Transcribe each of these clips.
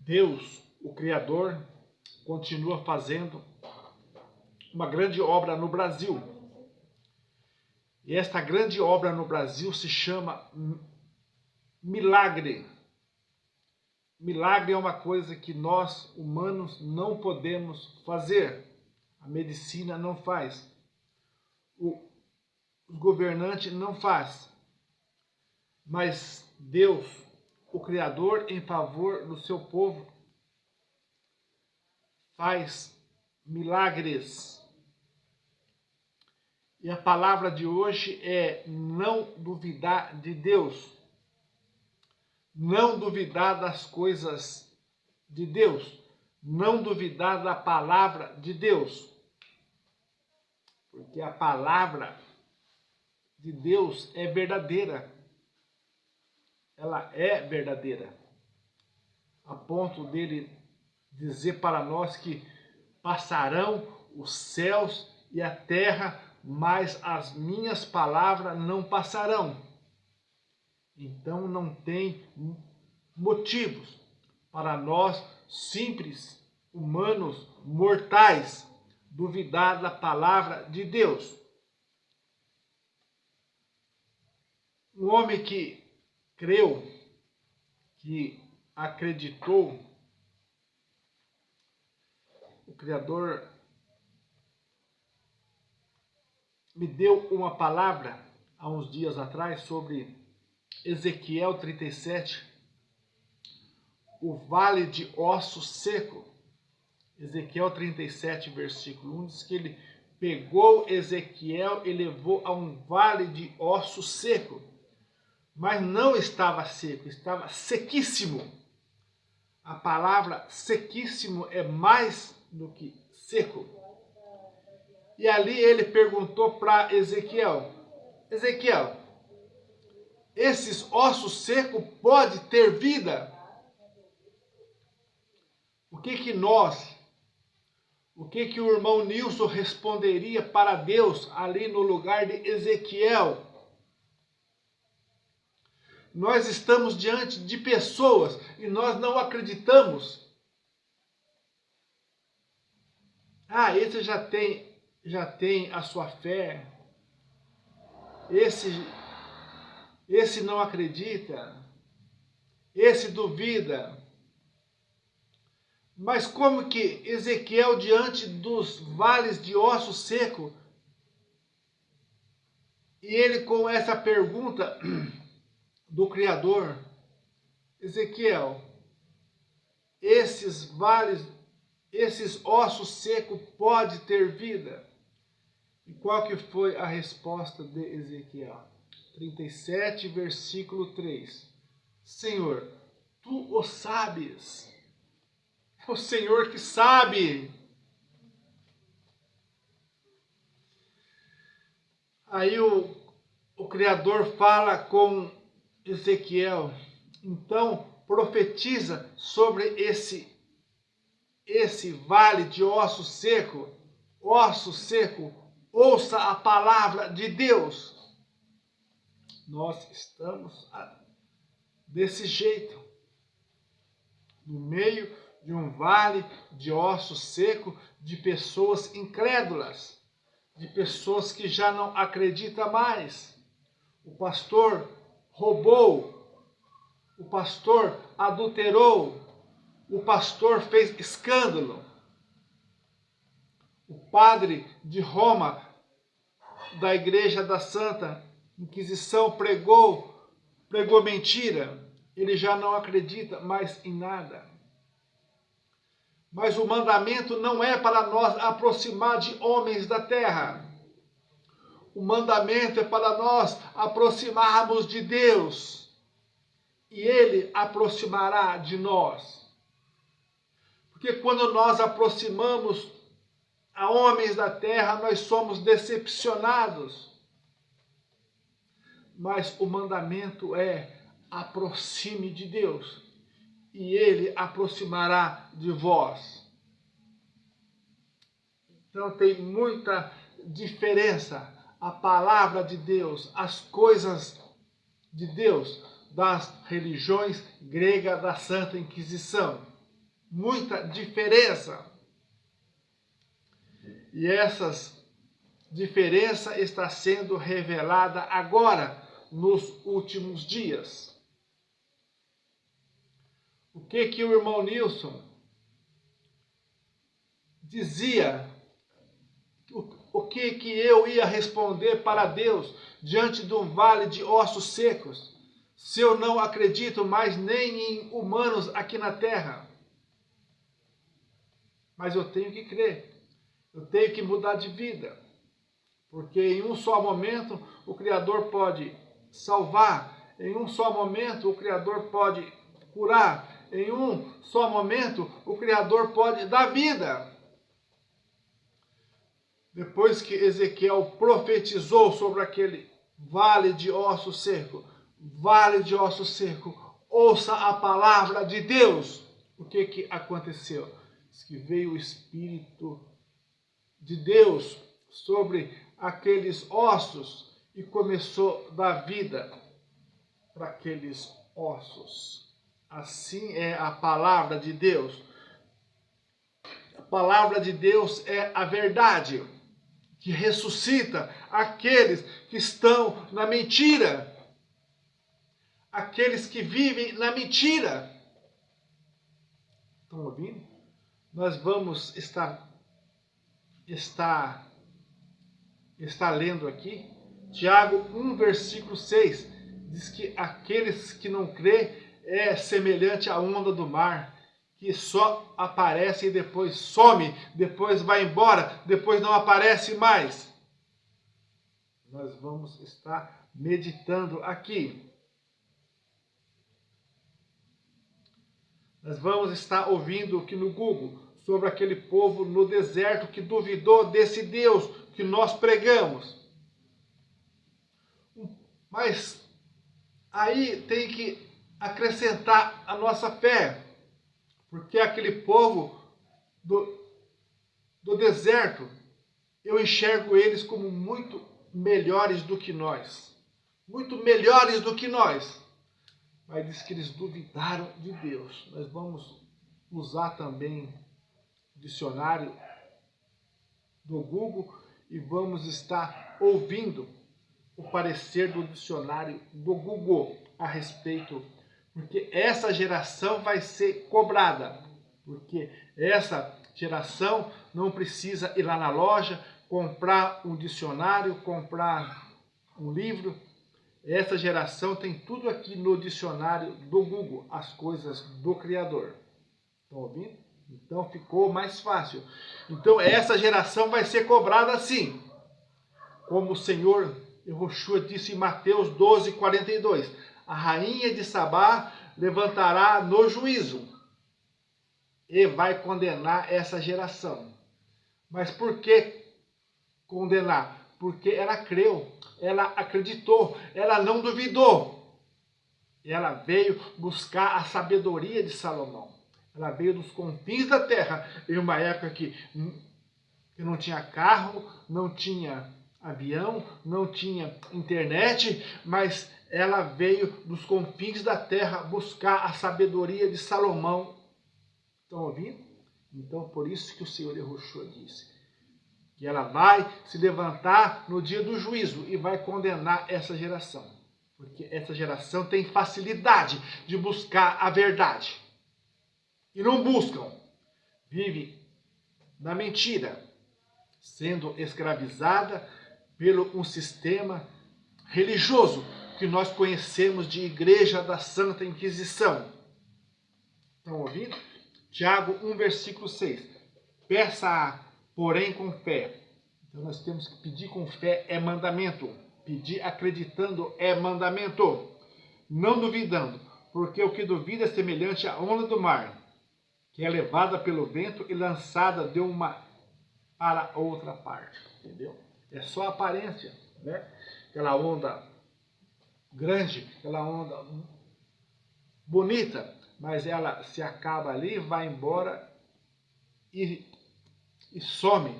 Deus, o Criador, continua fazendo uma grande obra no Brasil. E esta grande obra no Brasil se chama milagre. Milagre é uma coisa que nós, humanos, não podemos fazer. A medicina não faz. O governante não faz. Mas Deus, o Criador, em favor do seu povo, faz milagres. E a palavra de hoje é não duvidar de Deus. Não duvidar das coisas de Deus. Não duvidar da palavra de Deus. Porque a palavra de Deus é verdadeira. Ela é verdadeira. A ponto dele dizer para nós que passarão os céus e a terra, mas as minhas palavras não passarão. Então não tem motivos para nós, simples, humanos, mortais, duvidar da palavra de Deus. Um homem que creu, que acreditou, o Criador me deu uma palavra há uns dias atrás sobre Ezequiel 37, o vale de osso seco. Ezequiel 37, versículo 1, diz que ele pegou Ezequiel e levou a um vale de osso seco. Mas não estava seco, estava sequíssimo. A palavra sequíssimo é mais do que seco. E ali ele perguntou para Ezequiel: Ezequiel, esses ossos secos podem ter vida? O que o irmão Nilson responderia para Deus ali no lugar de Ezequiel? Nós estamos diante de pessoas e nós não acreditamos. Esse já tem a sua fé. Esse não acredita. Esse duvida. Mas como que Ezequiel, diante dos vales de osso seco, e ele com essa pergunta do Criador: Ezequiel, esses ossos secos podem ter vida? E qual que foi a resposta de Ezequiel? 37, versículo 3. Senhor, tu o sabes. É o Senhor que sabe. Aí o Criador fala com Ezequiel: então profetiza sobre esse vale de osso seco, ouça a palavra de Deus. Nós estamos desse jeito, no meio de um vale de osso seco, de pessoas incrédulas, de pessoas que já não acreditam mais. O pastor roubou, o pastor adulterou, o pastor fez escândalo, o padre de Roma, da Igreja da Santa Inquisição, pregou mentira. Ele já não acredita mais em nada. Mas o mandamento não é para nós aproximar de homens da terra. O mandamento é para nós aproximarmos de Deus. E Ele aproximará de nós. Porque quando nós aproximamos a homens da terra, nós somos decepcionados. Mas o mandamento é: aproxime de Deus, e Ele aproximará de vós. Então tem muita diferença a palavra de Deus, as coisas de Deus, das religiões gregas da Santa Inquisição. muita diferença. E essas diferença está sendo revelada agora, nos últimos dias. O que o irmão Nilson dizia? O que eu ia responder para Deus diante de um vale de ossos secos, se eu não acredito mais nem em humanos aqui na terra? Mas eu tenho que crer, eu tenho que mudar de vida, porque em um só momento o Criador pode salvar, em um só momento o Criador pode curar, em um só momento o Criador pode dar vida. Depois que Ezequiel profetizou sobre aquele vale de osso seco, ouça a palavra de Deus. O que aconteceu? Diz que veio o Espírito de Deus sobre aqueles ossos e começou a dar vida para aqueles ossos. Assim é a palavra de Deus. A palavra de Deus é a verdade que ressuscita aqueles que estão na mentira, aqueles que vivem na mentira. Estão ouvindo? Nós vamos estar lendo aqui, Tiago 1, versículo 6, diz que aqueles que não crê é semelhante à onda do mar, que só aparece e depois some, depois vai embora, depois não aparece mais. Nós vamos estar meditando aqui. Nós vamos estar ouvindo aqui no Google sobre aquele povo no deserto que duvidou desse Deus que nós pregamos. Mas aí tem que acrescentar a nossa fé, porque aquele povo do deserto, eu enxergo eles como muito melhores do que nós. Muito melhores do que nós. Mas diz que eles duvidaram de Deus. Nós vamos usar também o dicionário do Google e vamos estar ouvindo o parecer do dicionário do Google a respeito, porque essa geração vai ser cobrada, porque essa geração não precisa ir lá na loja, comprar um dicionário, comprar um livro. Essa geração tem tudo aqui no dicionário do Google, as coisas do Criador. Estão ouvindo? Então ficou mais fácil. Então essa geração vai ser cobrada assim, como o Senhor Yahushua disse em Mateus 12, 42. A rainha de Sabá levantará no juízo e vai condenar essa geração. Mas por que condenar? Porque ela creu, ela acreditou, ela não duvidou. Ela veio buscar a sabedoria de Salomão. Ela veio dos confins da terra, em uma época que não tinha carro, não tinha avião, não tinha internet, mas ela veio dos confins da terra buscar a sabedoria de Salomão. Estão ouvindo? Então, por isso que o Senhor Yahushua disse que ela vai se levantar no dia do juízo e vai condenar essa geração. Porque essa geração tem facilidade de buscar a verdade. E não buscam. Vive na mentira, sendo escravizada pelo um sistema religioso que nós conhecemos de Igreja da Santa Inquisição. Estão ouvindo? Tiago 1, versículo 6. Peça, porém, com fé. Então nós temos que pedir com fé, é mandamento. Pedir acreditando é mandamento. Não duvidando, porque o que duvida é semelhante à onda do mar, que é levada pelo vento e lançada de uma para outra parte. Entendeu? É só aparência, né? Aquela onda grande, aquela onda bonita, mas ela se acaba ali, vai embora e some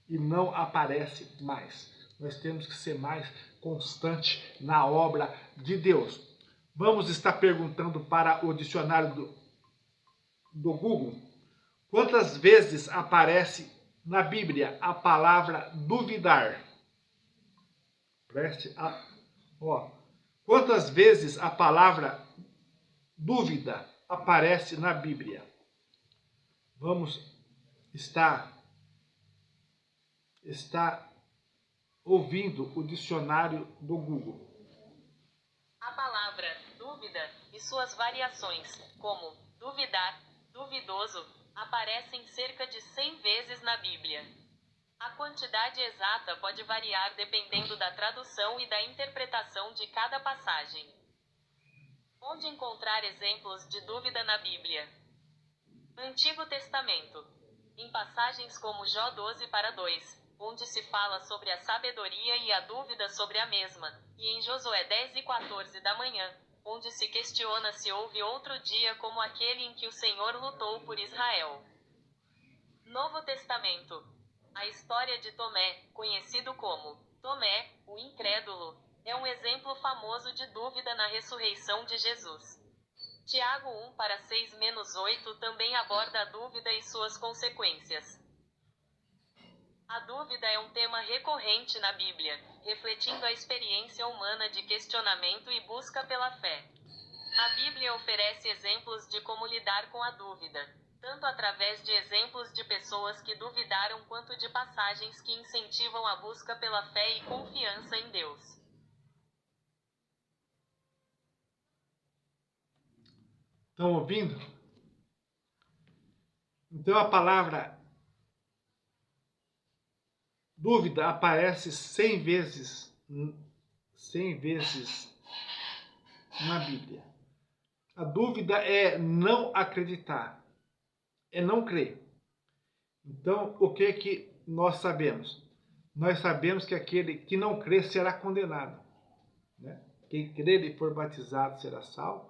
e não aparece mais. Nós temos que ser mais constante na obra de Deus. Vamos estar perguntando para o dicionário do Google Quantas vezes aparece na Bíblia a palavra duvidar? Quantas vezes a palavra dúvida aparece na Bíblia? Vamos estar ouvindo o dicionário do Google. A palavra dúvida e suas variações, como duvidar, duvidoso, aparecem cerca de 100 vezes na Bíblia. A quantidade exata pode variar dependendo da tradução e da interpretação de cada passagem. Onde encontrar exemplos de dúvida na Bíblia? Antigo Testamento. Em passagens como Jó 12:2, onde se fala sobre a sabedoria e a dúvida sobre a mesma, e em Josué 10:14 da manhã, onde se questiona se houve outro dia como aquele em que o Senhor lutou por Israel. Novo Testamento. A história de Tomé, conhecido como Tomé, o incrédulo, é um exemplo famoso de dúvida na ressurreição de Jesus. Tiago 1:6-8 também aborda a dúvida e suas consequências. A dúvida é um tema recorrente na Bíblia, refletindo a experiência humana de questionamento e busca pela fé. A Bíblia oferece exemplos de como lidar com a dúvida, tanto através de exemplos de pessoas que duvidaram quanto de passagens que incentivam a busca pela fé e confiança em Deus. Estão ouvindo? Então a palavra dúvida aparece 100 vezes na Bíblia. A dúvida é não acreditar, é não crer. Então, o que nós sabemos? Nós sabemos que aquele que não crê será condenado, né? Quem crer e for batizado será salvo,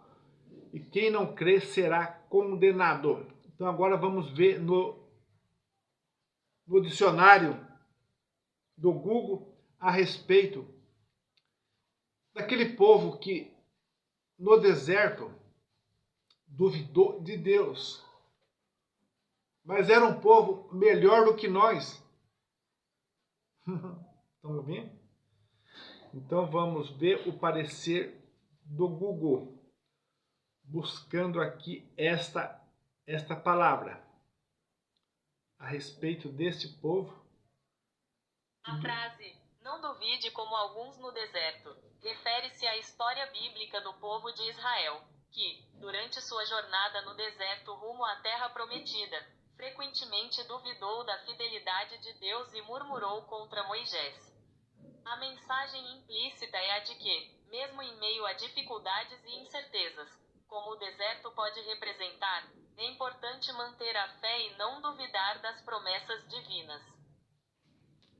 e quem não crê será condenado. Então agora vamos ver no dicionário do Google a respeito daquele povo que no deserto duvidou de Deus. Mas era um povo melhor do que nós. Estão ouvindo? Então vamos ver o parecer do Google, buscando aqui esta palavra a respeito deste povo. A frase, não duvide como alguns no deserto, refere-se à história bíblica do povo de Israel, que, durante sua jornada no deserto rumo à terra prometida, frequentemente duvidou da fidelidade de Deus e murmurou contra Moisés. A mensagem implícita é a de que, mesmo em meio a dificuldades e incertezas, como o deserto pode representar, é importante manter a fé e não duvidar das promessas divinas.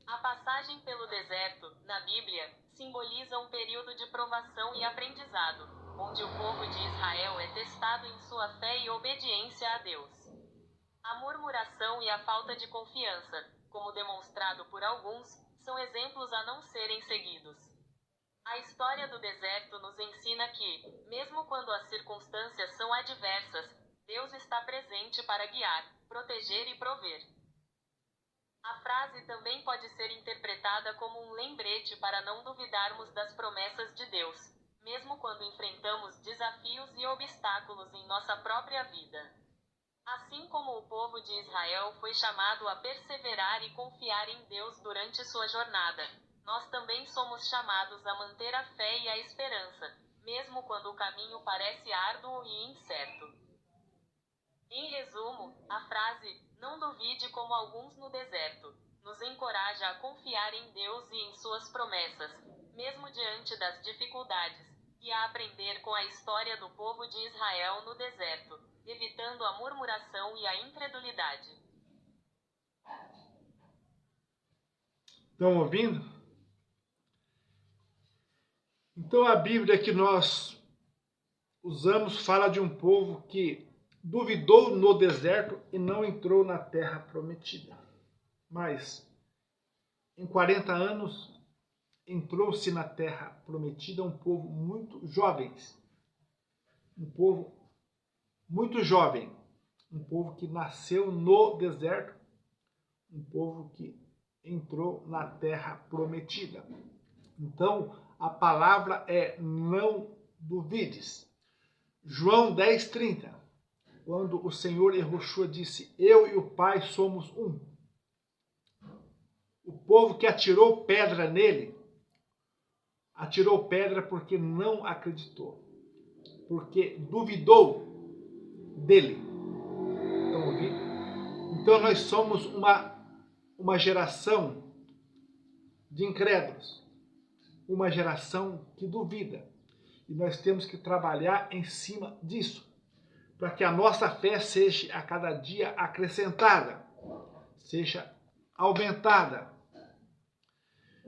A passagem pelo deserto, na Bíblia, simboliza um período de provação e aprendizado, onde o povo de Israel é testado em sua fé e obediência a Deus. A murmuração e a falta de confiança, como demonstrado por alguns, são exemplos a não serem seguidos. A história do deserto nos ensina que, mesmo quando as circunstâncias são adversas, Deus está presente para guiar, proteger e prover. A frase também pode ser interpretada como um lembrete para não duvidarmos das promessas de Deus, mesmo quando enfrentamos desafios e obstáculos em nossa própria vida. Assim como o povo de Israel foi chamado a perseverar e confiar em Deus durante sua jornada, nós também somos chamados a manter a fé e a esperança, mesmo quando o caminho parece árduo e incerto. Em resumo, a frase, não duvide como alguns no deserto, nos encoraja a confiar em Deus e em suas promessas, mesmo diante das dificuldades, e a aprender com a história do povo de Israel no deserto, evitando a murmuração e a incredulidade. Estão ouvindo? Então a Bíblia que nós usamos fala de um povo que duvidou no deserto e não entrou na terra prometida. Mas em 40 anos entrou-se na terra prometida um povo muito jovem. Um povo muito jovem. um povo que nasceu no deserto, um povo que entrou na terra prometida. Então, a palavra é não duvides. João 10:30, quando o Senhor Yahushua disse, eu e o Pai somos um. O povo que atirou pedra nele, atirou pedra porque não acreditou, porque duvidou dele. Estão ouvindo? Então nós somos uma geração de incrédulos, uma geração que duvida. E nós temos que trabalhar em cima disso, para que a nossa fé seja a cada dia acrescentada, seja aumentada.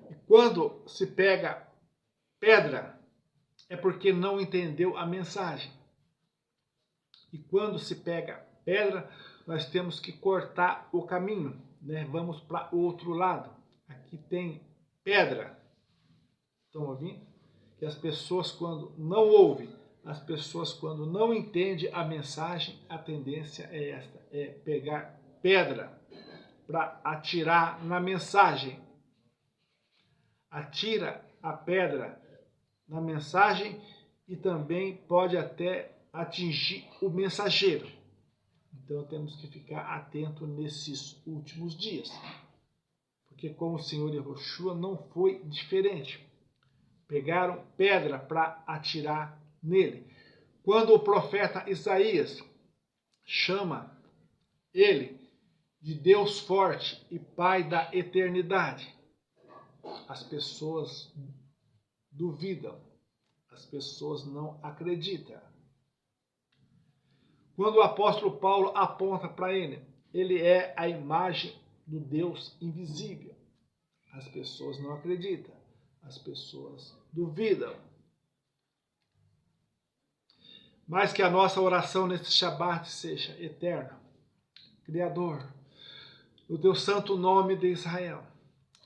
E quando se pega pedra, é porque não entendeu a mensagem. E quando se pega pedra, nós temos que cortar o caminho, né? Vamos para o outro lado. Aqui tem pedra. Estão ouvindo? Que as pessoas, quando não ouvem, as pessoas, quando não entendem a mensagem, a tendência é esta, é pegar pedra para atirar na mensagem. Atira a pedra na mensagem e também pode até atingir o mensageiro. Então temos que ficar atento nesses últimos dias. Porque com o Senhor Yahushua não foi diferente. Pegaram pedra para atirar nele. Quando o profeta Isaías chama ele de Deus forte e Pai da eternidade, as pessoas duvidam, as pessoas não acreditam. Quando o apóstolo Paulo aponta para ele, ele é a imagem do Deus invisível. As pessoas não acreditam, as pessoas duvidam. Mas que a nossa oração nesse Shabat seja eterna. Criador, no teu santo nome de Israel,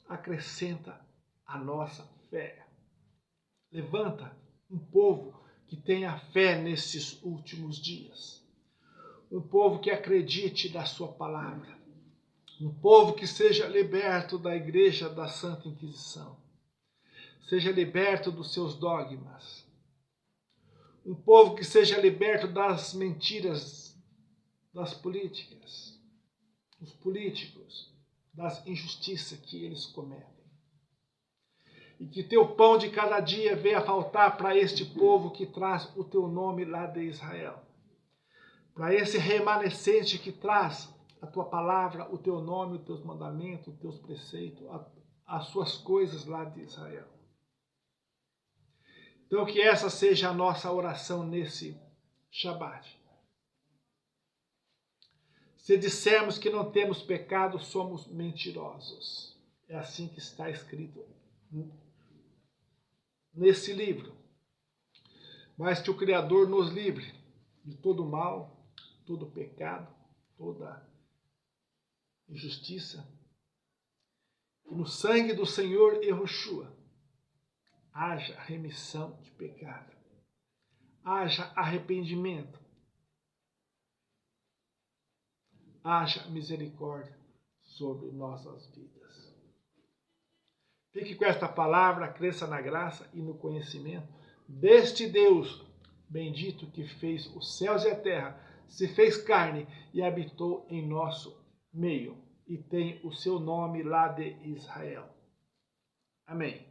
acrescenta a nossa fé. Levanta um povo que tenha fé nesses últimos dias. Um povo que acredite na sua palavra. Um povo que seja liberto da igreja da Santa Inquisição. Seja liberto dos seus dogmas. Um povo que seja liberto das mentiras das políticas, dos políticos, das injustiças que eles cometem. E que teu pão de cada dia venha faltar para este povo que traz o teu nome lá de Israel. Para esse remanescente que traz a tua palavra, o teu nome, os teus mandamentos, os teus preceitos, as suas coisas lá de Israel. Então que essa seja a nossa oração nesse Shabat. Se dissermos que não temos pecado, somos mentirosos. É assim que está escrito nesse livro. Mas que o Criador nos livre de todo mal, todo pecado, toda injustiça. E no sangue do Senhor Yahushua haja remissão de pecado. Haja arrependimento. Haja misericórdia sobre nossas vidas. Fique com esta palavra, cresça na graça e no conhecimento deste Deus bendito que fez os céus e a terra, se fez carne e habitou em nosso meio, e tem o seu nome lá de Israel. Amém.